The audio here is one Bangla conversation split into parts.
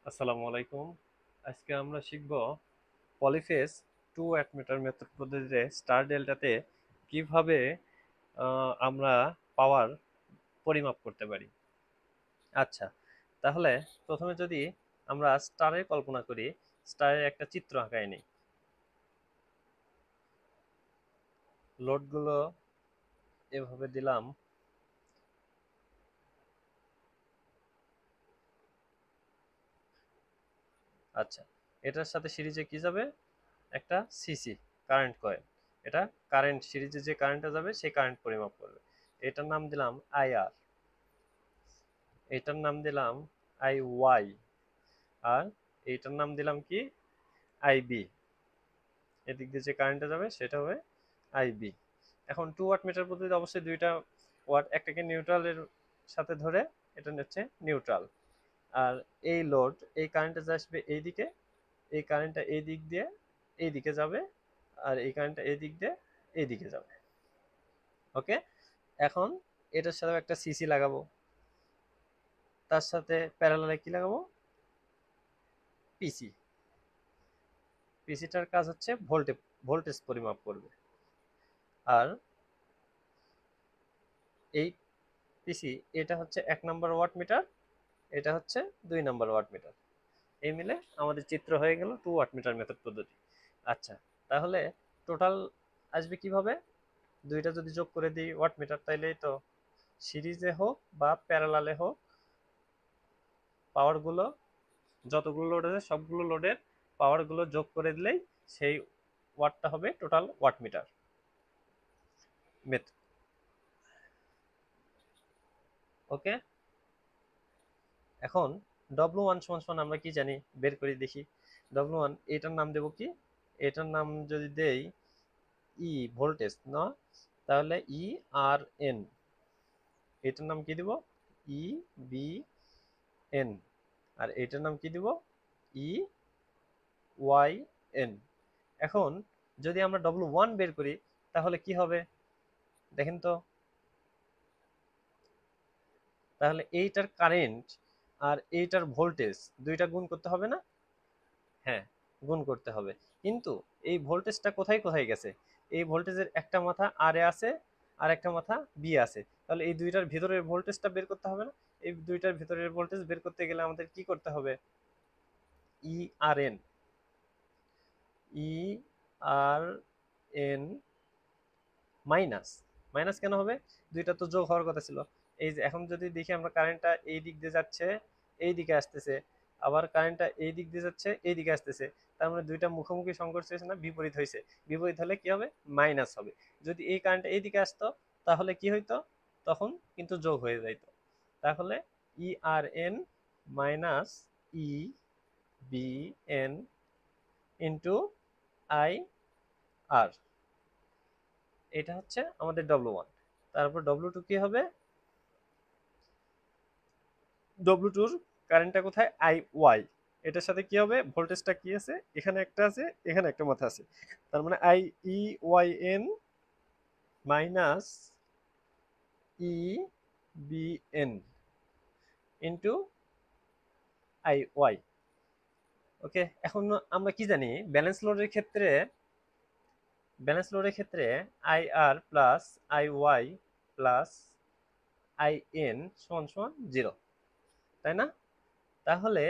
আসসালামু আলাইকুম। আজকে আমরা শিখব পলিফেজ 2 ওয়াটমিটার মেথড পদ্ধতিতে স্টার ডেল্টাতে কিভাবে আমরা পাওয়ার পরিমাপ করতে পারি। আচ্ছা, তাহলে প্রথমে যদি আমরা স্টারের কল্পনা করি, স্টারের একটা চিত্র আঁকায় নিই। লোডগুলো এভাবে দিলাম। আচ্ছা, এটার সাথে সিরিজে কি যাবে? একটা সিসি, কারেন্ট কয়েল। এটা কারেন্ট, সিরিজে যে কারেন্টটা যাবে সেই কারেন্ট পরিমাপ করবে। এটার নাম দিলাম আইআর, এটার নাম দিলাম আই ওয়াই, আর এইটার নাম দিলাম কি? আইবি। এদিক দিয়ে যে কারেন্টটা যাবে সেটা হবে আইবি। এখন 2 ওয়াট মিটার পদ্ধতিতে অবশ্যই দুইটা ওয়াট, একটাকে নিউট্রালের সাথে ধরে, এটা হচ্ছে নিউট্রাল। আর এই লোড, এই কারেন্টটা আসবে এই দিকে, এই কারেন্টটা এই দিক দিয়ে এই দিকে যাবে, আর এই কারেন্টটা এই দিক দিয়ে এই দিকে যাবে। ওকে, এখন এটার সাথে একটা সিসি লাগাবো, তার সাথে প্যারালালে কি লাগাবো? পিসি। পিসিটার কাজ হচ্ছে ভোল্টেজ পরিমাপ করবে। আর এই পিসি, এটা হচ্ছে 1 নম্বর ওয়াট মিটার, এটা হচ্ছে 2 নম্বর ওয়াট মিটার। এই মিলে আমাদের চিত্র হয়ে গেল 2 ওয়াট মিটার মেথড পদ্ধতি। আচ্ছা, তাহলে টোটাল আসবে কিভাবে? দুইটা যদি যোগ করে দিই ওয়াট মিটার, তাইলেই তো সিরিজে হোক বা প্যারালালে হোক, পাওয়ারগুলো, যতগুলো লোড আছে সবগুলো লোডের পাওয়ারগুলো যোগ করে দিলেই সেই ওয়াটটা হবে টোটাল ওয়াট মিটার মেথড। ওকে, এখন W1 সমান সমান আমরা কি জানি? বের করে দেখি। W1, এটার নাম দেব কি? এটার নাম যদি দেই ই, ভোল্টেজ না, তাহলে ই আর এন। এটার নাম কি দিব? ই বি এন। আর এটার নাম কি দিব? E Y N. এখন যদি আমরা W1 বের করি তাহলে কি হবে দেখেন তো? তাহলে এইটার কারেন্ট আর এইটার ভোল্টেজ দুইটা গুণ করতে হবে না? হ্যাঁ, গুণ করতে হবে। কিন্তু এই ভোল্টেজটা কোথায় কোথায় গেছে? এই ভোল্টেজের একটা মাথা আর এ আছে, আর একটা মাথা বি আছে। তাহলে এই দুইটার ভিতরের ভোল্টেজটা বের করতে হবে না? এই দুইটার ভিতরের ভোল্টেজ বের করতে গেলে আমাদের কি করতে হবে? ই আর এন, ই আর এন মাইনাস। মাইনাস কেন হবে? দুইটা তো যোগ হওয়ার কথা ছিল। এই যে এখন যদি দেখি আমরা, কারেন্টটা এই দিক দিয়ে যাচ্ছে, এই দিকে আসতেছে, আবার কারেন্টটা এই দিক দিয়ে যাচ্ছে, এই দিকে আসতেছে। তার মানে দুইটা মুখোমুখি সংঘর্ষ হয়েছে না, বিপরীত হয়েছে। বিপরীত হলে কি হবে? মাইনাস হবে। যদি এই কারেন্টটা এই দিকে আসতো তাহলে কি হইতো? তখন কিন্তু যোগ হয়ে যাইত। তাহলে E R N minus E B N into I R, এটা হচ্ছে আমাদের W1। তারপর W2 কি হবে? W2-র কারেন্টটা কোথায়? I Y. এটার সাথে কি হবে? ভোল্টেজটা কি আছে? এখানে একটা আছে, এখানে একটা মাথা আছে। তার মানে I E Y N minus E B N into I Y. Okay, এখন আমরা কি জানি? ব্যালেন্স লোডের ক্ষেত্রে I R plus I Y plus I N সমান সমান 0, তাই না? তাহলে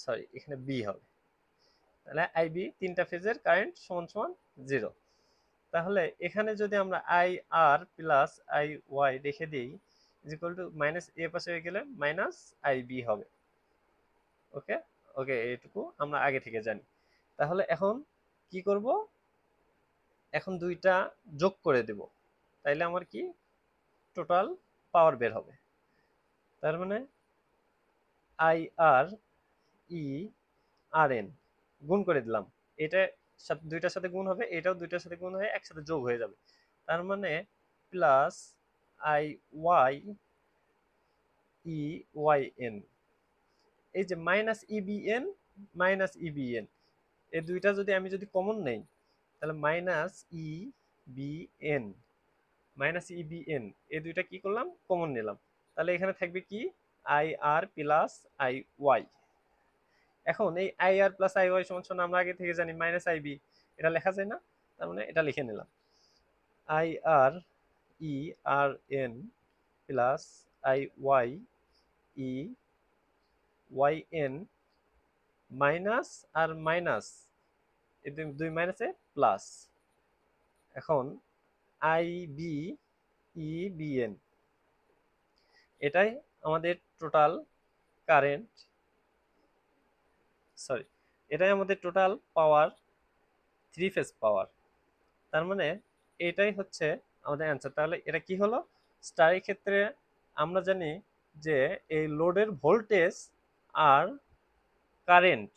সরি, এখানে বি হবে। তাহলে আইবি, তিনটা ফেজের কারেন্ট সমান সমান 0। তাহলে এখানে যদি আমরা I R plus I Y রেখে দিই, ইকুয়াল টু মাইনাস, এ পাশে হয়ে গেলে মাইনাস আই বি হবে। ওকে, ওকে, এইটুকু আমরা আগে থেকে জানি। তাহলে এখন কি করব? এখন দুইটা যোগ করে দেব, তাইলে আমার কি টোটাল পাওয়ার বের হবে। তার মানে I R E R N গুণ করে দিলাম, এটা সাথে দুইটার সাথে গুণ হবে, এটাও দুইটার সাথে গুণ হয়ে একসাথে যোগ হয়ে যাবে। তার মানে plus I Y E Y N. এই যে মাইনাস ইবিএন, মাইনাস ইবিএন, এই দুইটা যদি আমি কমন নেই, তাহলে minus E B N, minus EBN, এই দুইটা কি করলাম? কমন নিলাম। তাহলে এখানে থাকবে কি? I R plus I Y. এখন এই I R plus I Y সমান সমান আমরা আগে থেকে জানি মাইনাস আই বি, এটা লেখা যায় না? তার মানে এটা লিখে নিলাম, I R E R N plus I Y E Y N minus R minus, এই দুই মাইনাসে প্লাস। এখন I B E B N, এটাই আমাদের টোটাল কারেন্ট, সরি, এটাই আমাদের total power, three phase power. তার মানে এটাই হচ্ছে আমাদের অ্যান্সার। তাহলে এটা কি হলো? স্টারের ক্ষেত্রে আমরা জানি যে এই লোডের ভোল্টেজ আর কারেন্ট,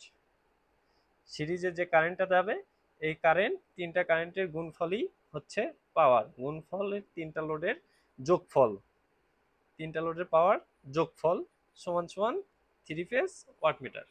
সিরিজে যে কারেন্টটা যাবে, এই কারেন্ট, তিনটা কারেন্টের গুণফলই হচ্ছে পাওয়ার। গুণফলের তিনটা লোডের যোগফল, তিনটা লোডের পাওয়ার যোগফল সমান সমান থ্রি ফেজ ওয়াটমিটার।